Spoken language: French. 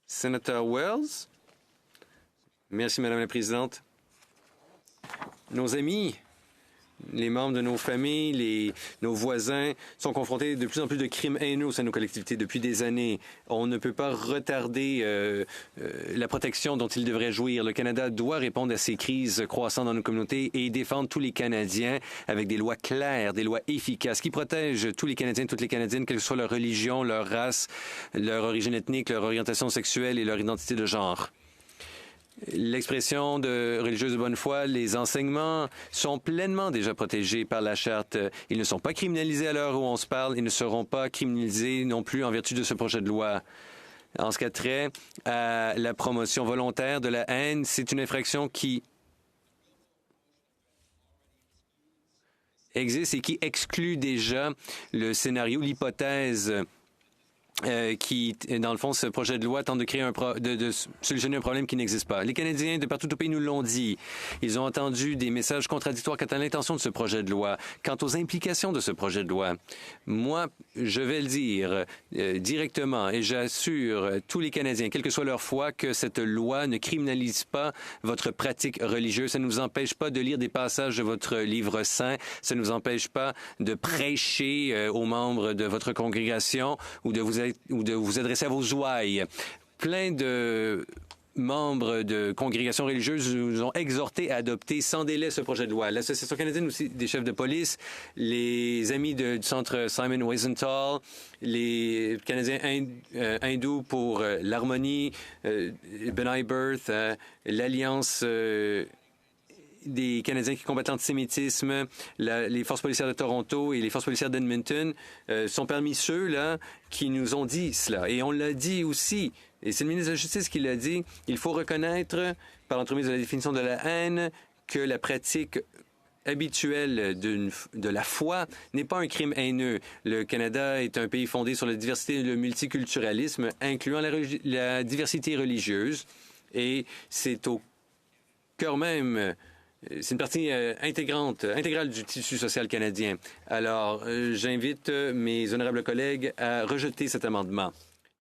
Sénateur Wells. Merci, Madame la Présidente. Nos amis, les membres de nos familles, nos voisins sont confrontés de plus en plus de crimes haineux au sein de nos collectivités depuis des années. On ne peut pas retarder la protection dont ils devraient jouir. Le Canada doit répondre à ces crises croissantes dans nos communautés et défendre tous les Canadiens avec des lois claires, des lois efficaces qui protègent tous les Canadiens, toutes les Canadiennes, quelle que soit leur religion, leur race, leur origine ethnique, leur orientation sexuelle et leur identité de genre. L'expression de religieuse de bonne foi, les enseignements sont pleinement déjà protégés par la Charte. Ils ne sont pas criminalisés à l'heure où on se parle. Ils ne seront pas criminalisés non plus en vertu de ce projet de loi. En ce qui a trait à la promotion volontaire de la haine, c'est une infraction qui existe et qui exclut déjà le scénario, l'hypothèse qui, dans le fond, ce projet de loi tente de créer de solutionner un problème qui n'existe pas. Les Canadiens de partout au pays nous l'ont dit. Ils ont entendu des messages contradictoires quant à l'intention de ce projet de loi, quant aux implications de ce projet de loi. Moi, je vais le dire directement et j'assure tous les Canadiens, quelle que soit leur foi, que cette loi ne criminalise pas votre pratique religieuse. Ça ne nous empêche pas de lire des passages de votre livre saint. Ça ne nous empêche pas de prêcher aux membres de votre congrégation ou de vous adresser à vos ouailles. Plein de membres de congrégations religieuses nous ont exhortés à adopter sans délai ce projet de loi. L'Association canadienne aussi des chefs de police, les amis du centre Simon Wiesenthal, les Canadiens hindous pour l'harmonie, B'nai B'rith, l'Alliance des Canadiens qui combattent l'antisémitisme, les forces policières de Toronto et les forces policières d'Edmonton sont parmi ceux-là qui nous ont dit cela. Et on l'a dit aussi, et c'est le ministre de la Justice qui l'a dit, il faut reconnaître, par l'entremise de la définition de la haine, que la pratique habituelle de la foi n'est pas un crime haineux. Le Canada est un pays fondé sur la diversité et le multiculturalisme, incluant la diversité religieuse, et c'est au cœur même. C'est une partie intégrale du tissu social canadien. Alors, j'invite mes honorables collègues à rejeter cet amendement.